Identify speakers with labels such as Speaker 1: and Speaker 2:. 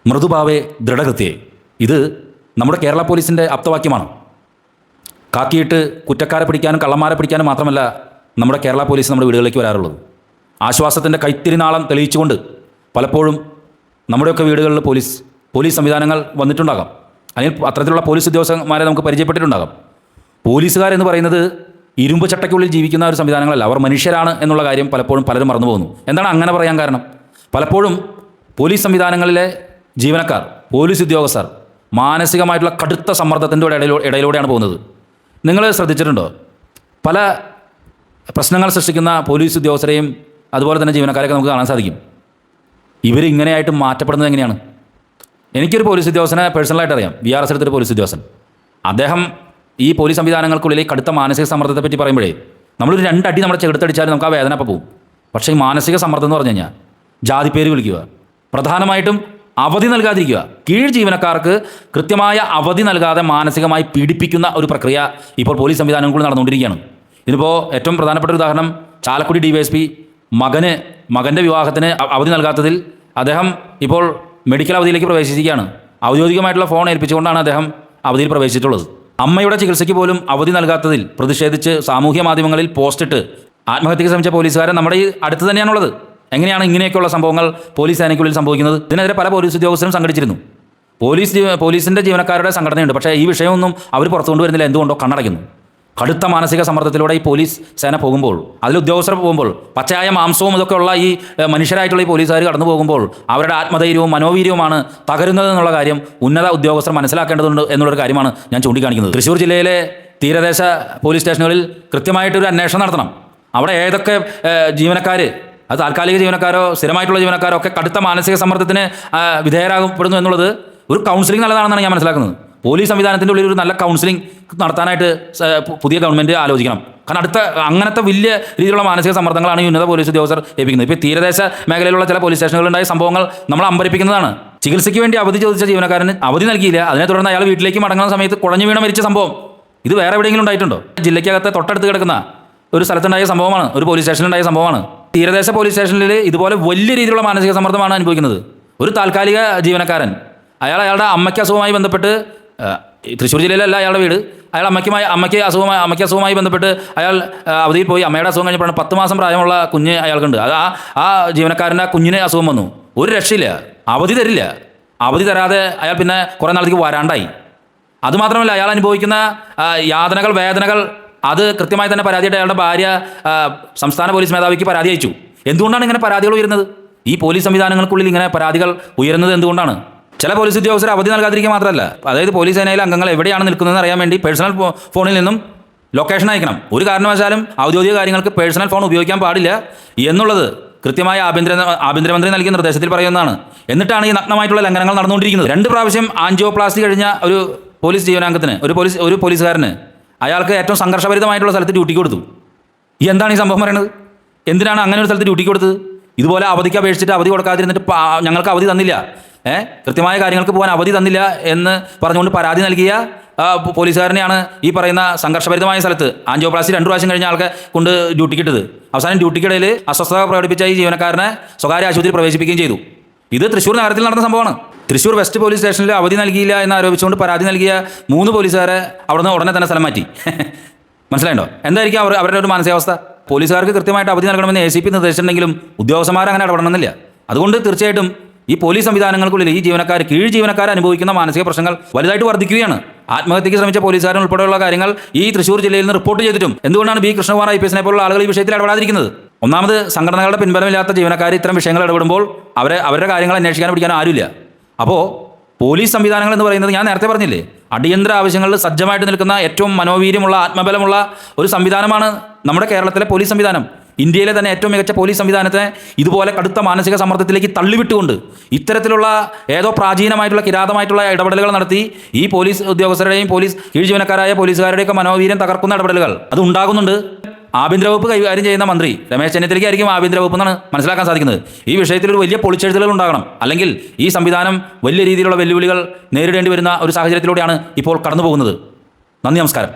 Speaker 1: മൃദുഭാവേ ദൃഢകൃത്യേ. ഇത് നമ്മുടെ കേരള പോലീസിൻ്റെ ആപ്തവാക്യമാണ്. കാക്കിയിട്ട് കുറ്റക്കാരെ പിടിക്കാനും കള്ളന്മാരെ പിടിക്കാനും മാത്രമല്ല നമ്മുടെ കേരള പോലീസ് നമ്മുടെ വീടുകളിലേക്ക് വരാറുള്ളത്. ആശ്വാസത്തിൻ്റെ കൈത്തിരിനാളം തെളിയിച്ചുകൊണ്ട് പലപ്പോഴും നമ്മുടെയൊക്കെ വീടുകളിൽ പോലീസ് സംവിധാനങ്ങൾ വന്നിട്ടുണ്ടാകാം. അല്ലെങ്കിൽ അത്തരത്തിലുള്ള പോലീസ് ഉദ്യോഗസ്ഥന്മാരെ നമുക്ക് പരിചയപ്പെട്ടിട്ടുണ്ടാകാം. പോലീസുകാരെന്ന് പറയുന്നത് ഇരുമ്പ് ചട്ടയ്ക്കുള്ളിൽ ജീവിക്കുന്ന ഒരു സംവിധാനങ്ങളല്ല, അവർ മനുഷ്യരാണ് എന്നുള്ള കാര്യം പലപ്പോഴും പലരും മറന്നു പോകുന്നു. എന്താണ് അങ്ങനെ പറയാൻ കാരണം? പലപ്പോഴും പോലീസ് സംവിധാനങ്ങളിലെ ജീവനക്കാർ, പോലീസ് ഉദ്യോഗസ്ഥർ മാനസികമായിട്ടുള്ള കടുത്ത സമ്മർദ്ദത്തിൻ്റെ ഇടയിലൂടെയാണ് പോകുന്നത്. നിങ്ങൾ ശ്രദ്ധിച്ചിട്ടുണ്ടോ? പല പ്രശ്നങ്ങൾ സൃഷ്ടിക്കുന്ന പോലീസ് ഉദ്യോഗസ്ഥരെയും അതുപോലെ തന്നെ ജീവനക്കാരെയൊക്കെ നമുക്ക് കാണാൻ സാധിക്കും. ഇവരിങ്ങനെയായിട്ട് മാറ്റപ്പെടുന്നത് എങ്ങനെയാണ്? എനിക്കൊരു പോലീസ് ഉദ്യോഗസ്ഥനെ പേഴ്സണലായിട്ട് അറിയാം. VRS എടുത്തൊരു പോലീസ് ഉദ്യോഗസ്ഥൻ. അദ്ദേഹം ഈ പോലീസ് സംവിധാനങ്ങൾക്കുള്ളിലെ കടുത്ത മാനസിക സമ്മർദ്ദത്തെ പറ്റി പറയുമ്പോഴേ നമ്മളൊരു 2 അടി നമ്മുടെ ചെറുത്തടിച്ചാലും നമുക്ക് ആ വേദന അപ്പോൾ പോകും. പക്ഷേ ഈ മാനസിക സമ്മർദ്ദം എന്ന് പറഞ്ഞു കഴിഞ്ഞാൽ ജാതിപ്പേര് വിളിക്കുക, പ്രധാനമായിട്ടും അവധി നൽകാതിരിക്കുക, കീഴ് ജീവനക്കാർക്ക് കൃത്യമായ അവധി നൽകാതെ മാനസികമായി പീഡിപ്പിക്കുന്ന ഒരു പ്രക്രിയ ഇപ്പോൾ പോലീസ് സംവിധാനങ്ങളിൽ നടന്നുകൊണ്ടിരിക്കുകയാണ്. ഇതിനിപ്പോൾ ഏറ്റവും പ്രധാനപ്പെട്ട ഒരു ഉദാഹരണം ചാലക്കുടി DYSP മകൻ്റെ വിവാഹത്തിന് അവധി നൽകാത്തതിൽ അദ്ദേഹം ഇപ്പോൾ മെഡിക്കൽ അവധിയിലേക്ക് പ്രവേശിച്ചിരിക്കുകയാണ്. ഔദ്യോഗികമായിട്ടുള്ള ഫോൺ ഏൽപ്പിച്ചുകൊണ്ടാണ് അദ്ദേഹം അവധിയിൽ പ്രവേശിച്ചിട്ടുള്ളത്. അമ്മയുടെ ചികിത്സയ്ക്ക് പോലും അവധി നൽകാത്തതിൽ പ്രതിഷേധിച്ച് സാമൂഹ്യ മാധ്യമങ്ങളിൽ പോസ്റ്റിട്ട് ആത്മഹത്യയ്ക്ക് ശ്രമിച്ച പോലീസുകാരൻ നമ്മുടെ ഈ അടുത്ത് തന്നെയാണുള്ളത്. എങ്ങനെയാണ് ഇങ്ങനെയൊക്കെയുള്ള സംഭവങ്ങൾ പോലീസ് സേനയ്ക്കുള്ളിൽ സംഭവിക്കുന്നത്? ഇതിനെതിരെ പല പോലീസ് ഉദ്യോഗസ്ഥരും സംഘടിച്ചിരുന്നു. പോലീസിൻ്റെ ജീവനക്കാരുടെ സംഘടനയുണ്ട്. പക്ഷേ ഈ വിഷയമൊന്നും അവർ പുറത്തു കൊണ്ടുവരുന്നില്ല. എന്തുകൊണ്ടോ കണ്ണടയ്ക്കുന്നു. കടുത്ത മാനസിക സമ്മർദ്ദത്തിലൂടെ ഈ പോലീസ് സേന പോകുമ്പോൾ, അതിൽ ഉദ്യോഗസ്ഥർ പോകുമ്പോൾ, പച്ചയായ മാംസവും ഇതൊക്കെയുള്ള ഈ മനുഷ്യരായിട്ടുള്ള ഈ പോലീസുകാർ കടന്നു പോകുമ്പോൾ അവരുടെ ആത്മധൈര്യവും മനോവീര്യവുമാണ് തകരുന്നതെന്നുള്ള കാര്യം ഉന്നത ഉദ്യോഗസ്ഥർ മനസ്സിലാക്കേണ്ടതുണ്ട് എന്നുള്ളൊരു കാര്യമാണ് ഞാൻ ചൂണ്ടിക്കാണിക്കുന്നത്. തൃശ്ശൂർ ജില്ലയിലെ തീരദേശ പോലീസ് സ്റ്റേഷനുകളിൽ കൃത്യമായിട്ടൊരു അന്വേഷണം നടത്തണം. അവിടെ ഏതൊക്കെ ജീവനക്കാർ, അത് താൽക്കാലിക ജീവനക്കാരോ സ്ഥിരമായിട്ടുള്ള ജീവനക്കാരോ ഒക്കെ കടുത്ത മാനസിക സമ്മർദ്ദത്തിന് വിധേയരാകപ്പെടുന്നു എന്നുള്ളത് ഒരു കൗൺസിലിംഗ് നല്ലതാണെന്നാണ് ഞാൻ മനസ്സിലാക്കുന്നത്. പോലീസ് സംവിധാനത്തിൻ്റെ ഉള്ളിൽ ഒരു നല്ല കൗൺസിലിംഗ് നടത്താനായിട്ട് പുതിയ ഗവൺമെൻറ് ആലോചിക്കണം. കാരണം അങ്ങനത്തെ വലിയ രീതിയിലുള്ള മാനസിക സമ്മർദ്ദങ്ങളാണ് ഈ ഉന്നത പോലീസ് ഉദ്യോഗസ്ഥർ ഏൽപ്പിക്കുന്നത്. ഇപ്പോൾ തീരദേശ മേഖലയിലുള്ള ചില പോലീസ് സ്റ്റേഷനുകളുണ്ടായ സംഭവങ്ങൾ നമ്മൾ അമ്പരിപ്പിക്കുന്നതാണ്. ചികിത്സയ്ക്ക് വേണ്ടി അവധി ചോദിച്ച ജീവനക്കാരന് അവധി നൽകിയില്ല. അതിനെ തുടർന്ന് അയാൾ വീട്ടിലേക്ക് മടങ്ങുന്ന സമയത്ത് കുഴഞ്ഞു വീണ മരിച്ച സംഭവം. ഇത് വേറെ എവിടെയെങ്കിലും ഉണ്ടായിട്ടുണ്ടോ? ജില്ലയ്ക്കകത്ത് തൊട്ടടുത്ത് കിടക്കുന്ന ഒരു സ്ഥലത്തുണ്ടായ സംഭവമാണ്, ഒരു പോലീസ് സ്റ്റേഷനിലുണ്ടായ സംഭവമാണ്. തീരദേശ പോലീസ് സ്റ്റേഷനിൽ ഇതുപോലെ വലിയ രീതിയിലുള്ള മാനസിക സമ്മർദ്ദമാണ് അനുഭവിക്കുന്നത്. ഒരു താൽക്കാലിക ജീവനക്കാരൻ അയാളുടെ അമ്മയ്ക്ക് അസുഖമായി ബന്ധപ്പെട്ട്, തൃശ്ശൂർ ജില്ലയിലല്ല അയാളുടെ വീട്, അമ്മയ്ക്ക് അസുഖമായി ബന്ധപ്പെട്ട് അയാൾ അവധിയിൽ പോയി. അമ്മയുടെ അസുഖം കഴിഞ്ഞപ്പോഴാണ് 10 മാസം പ്രായമുള്ള കുഞ്ഞ് അയാൾക്കുണ്ട്. അത് ആ ജീവനക്കാരൻ്റെ കുഞ്ഞിന് അസുഖം വന്നു. ഒരു രക്ഷയില്ല, അവധി തരില്ല. അവധി തരാതെ അയാൾ പിന്നെ കുറേ നാളത്തേക്ക് വരാണ്ടായി. അതുമാത്രമല്ല, അയാൾ അനുഭവിക്കുന്ന യാതനകൾ, വേദനകൾ അത് കൃത്യമായി തന്നെ പരാതിയായിട്ട് അയാളുടെ ഭാര്യ സംസ്ഥാന പോലീസ് മേധാവിക്ക് പരാതി അയച്ചു. എന്തുകൊണ്ടാണ് ഇങ്ങനെ പരാതികൾ ഉയരുന്നത്? ഈ പോലീസ് സംവിധാനങ്ങൾക്കുള്ളിൽ ഇങ്ങനെ പരാതികൾ ഉയരുന്നത് എന്തുകൊണ്ടാണ്? ചില പോലീസ് ഉദ്യോഗസ്ഥർ അവധി നൽകാതിരിക്കുക മാത്രമല്ല, അതായത് പോലീസ് സേനയിലെ അംഗങ്ങൾ എവിടെയാണ് നിൽക്കുന്നതെന്ന് അറിയാൻ വേണ്ടി പേഴ്സണൽ ഫോണിൽ നിന്നും ലൊക്കേഷൻ അയക്കണം. ഒരു കാരണവശാലും ഔദ്യോഗിക കാര്യങ്ങൾക്ക് പേഴ്സണൽ ഫോൺ ഉപയോഗിക്കാൻ പാടില്ല എന്നുള്ളത് കൃത്യമായ ആഭ്യന്തരമന്ത്രി നൽകിയ നിർദ്ദേശത്തിൽ പറയുന്നതാണ്. എന്നിട്ടാണ് ഈ നഗ്നമായിട്ടുള്ള ലംഘനങ്ങൾ നടന്നുകൊണ്ടിരിക്കുന്നത്. 2 പ്രാവശ്യം ആൻജിയോപ്ലാസ്റ്റി കഴിഞ്ഞ ഒരു പോലീസ് ജീവനാംഗത്തിന്, ഒരു പോലീസുകാരന് അയാൾക്ക് ഏറ്റവും സംഘർഷഭരിതമായിട്ടുള്ള സ്ഥലത്ത് ഡ്യൂട്ടിക്ക് കൊടുത്തു. എന്താണ് ഈ സംഭവം പറയുന്നത്? എന്തിനാണ് അങ്ങനെ ഒരു സ്ഥലത്ത് ഡ്യൂട്ടിക്ക് കൊടുത്തത്? ഇതുപോലെ അവധിക്ക് അപേക്ഷിച്ചിട്ട് അവധി കൊടുക്കാതിരുന്നിട്ട് ഞങ്ങൾക്ക് അവധി തന്നില്ല, കൃത്യമായ കാര്യങ്ങൾക്ക് പോകാൻ അവധി തന്നില്ല എന്ന് പറഞ്ഞുകൊണ്ട് പരാതി നൽകിയ പോലീസുകാരനെയാണ് ഈ പറയുന്ന സംഘർഷഭരിതമായ സ്ഥലത്ത് ആൻജിയോപ്ലാസ്റ്റി 2 പ്രാവശ്യം കഴിഞ്ഞ ആൾക്ക് കൊണ്ട് ഡ്യൂട്ടിക്ക് ഇട്ടത്. അവസാനം ഡ്യൂട്ടിക്കിടയിൽ അസ്വസ്ഥത പ്രകടിപ്പിച്ച ഈ ജീവനക്കാരനെ സ്വകാര്യ ആശുപത്രിയിൽ പ്രവേശിപ്പിക്കുകയും ചെയ്തു. ഇത് തൃശ്ശൂർ നഗരത്തിൽ നടന്ന സംഭവമാണ്. തൃശ്ശൂർ വെസ്റ്റ് പോലീസ് സ്റ്റേഷനിൽ അവധി നൽകിയില്ല എന്ന് ആരോപിച്ചുകൊണ്ട് പരാതി നൽകിയ 3 പോലീസുകാരെ അവിടുന്ന് ഉടനെ തന്നെ സ്ഥലം മാറ്റി. മനസ്സിലായിട്ടോ? എന്തായിരിക്കും അവരുടെ ഒരു മാനസികാവസ്ഥ? പോലീസുകാർക്ക് കൃത്യമായിട്ട് അവധി നൽകണമെന്ന് ACP നിർദ്ദേശിച്ചിട്ടുണ്ടെങ്കിലും ഉദ്യോഗസ്ഥന്മാർ അങ്ങനെ ഇടപെടണമെന്നില്ല. അതുകൊണ്ട് തീർച്ചയായിട്ടും ഈ പോലീസ് സംവിധാനങ്ങൾക്കുള്ളിൽ ഈ കീഴ് ജീവനക്കാർ അനുഭവിക്കുന്ന മാനസിക പ്രശ്നങ്ങൾ വലുതായിട്ട് വർദ്ധിക്കുകയാണ്. ആത്മഹത്യയ്ക്ക് ശ്രമിച്ച പോലീസുകാരൻ ഉൾപ്പെടെയുള്ള കാര്യങ്ങൾ ഈ തൃശ്ശൂർ ജില്ലയിൽ നിന്ന് റിപ്പോർട്ട് ചെയ്തിട്ടും എന്തുകൊണ്ടാണ് B. കൃഷ്ണകുമാർ IPS പോലുള്ള ആളുകൾ ഈ വിഷയത്തിൽ ഇടപെടാതിരിക്കുന്നത്? ഒന്നാമത്, സംഘടനകളുടെ പിൻബലമില്ലാത്ത ജീവനക്കാർ ഇത്തരം വിഷയങ്ങൾ ഇടപെടുമ്പോൾ അവരുടെ കാര്യങ്ങൾ അന്വേഷിക്കാനും പിടിക്കാനും ആരുമില്ല. അപ്പോൾ പോലീസ് സംവിധാനങ്ങൾ എന്ന് പറയുന്നത് ഞാൻ നേരത്തെ പറഞ്ഞില്ലേ, അടിയന്തര ആവശ്യങ്ങളിൽ സജ്ജമായിട്ട് നിൽക്കുന്ന ഏറ്റവും മനോവീര്യമുള്ള, ആത്മബലമുള്ള ഒരു സംവിധാനമാണ് നമ്മുടെ കേരളത്തിലെ പോലീസ് സംവിധാനം. ഇന്ത്യയിലെ തന്നെ ഏറ്റവും മികച്ച പോലീസ് സംവിധാനത്തെ ഇതുപോലെ കടുത്ത മാനസിക സമ്മർദ്ദത്തിലേക്ക് തള്ളിവിട്ടുകൊണ്ട് ഇത്തരത്തിലുള്ള ഏതോ പ്രാചീനമായിട്ടുള്ള കിരാതമായിട്ടുള്ള ഇടപെടലുകൾ നടത്തി ഈ പോലീസ് ഉദ്യോഗസ്ഥരുടെയും കീഴ് ജീവനക്കാരായ പോലീസുകാരുടെയൊക്കെ മനോവീര്യം തകർക്കുന്ന ഇടപെടലുകൾ അത് ഉണ്ടാകുന്നുണ്ട്. ആഭ്യന്തര വകുപ്പ് കൈകാര്യം ചെയ്യുന്ന മന്ത്രി രമേശ് ചെന്നിത്തലയ്ക്കായിരിക്കും ആഭ്യന്തര വകുപ്പ് എന്നാണ് മനസ്സിലാക്കാൻ സാധിക്കുന്നത്. ഈ വിഷയത്തിൽ ഒരു വലിയ പൊളിച്ചെഴുതലുകൾ ഉണ്ടാകണം. അല്ലെങ്കിൽ ഈ സംവിധാനം വലിയ രീതിയിലുള്ള വെല്ലുവിളികൾ നേരിടേണ്ടി വരുന്ന ഒരു സാഹചര്യത്തിലൂടെയാണ് ഇപ്പോൾ കടന്നു പോകുന്നത്. നന്ദി, നമസ്കാരം.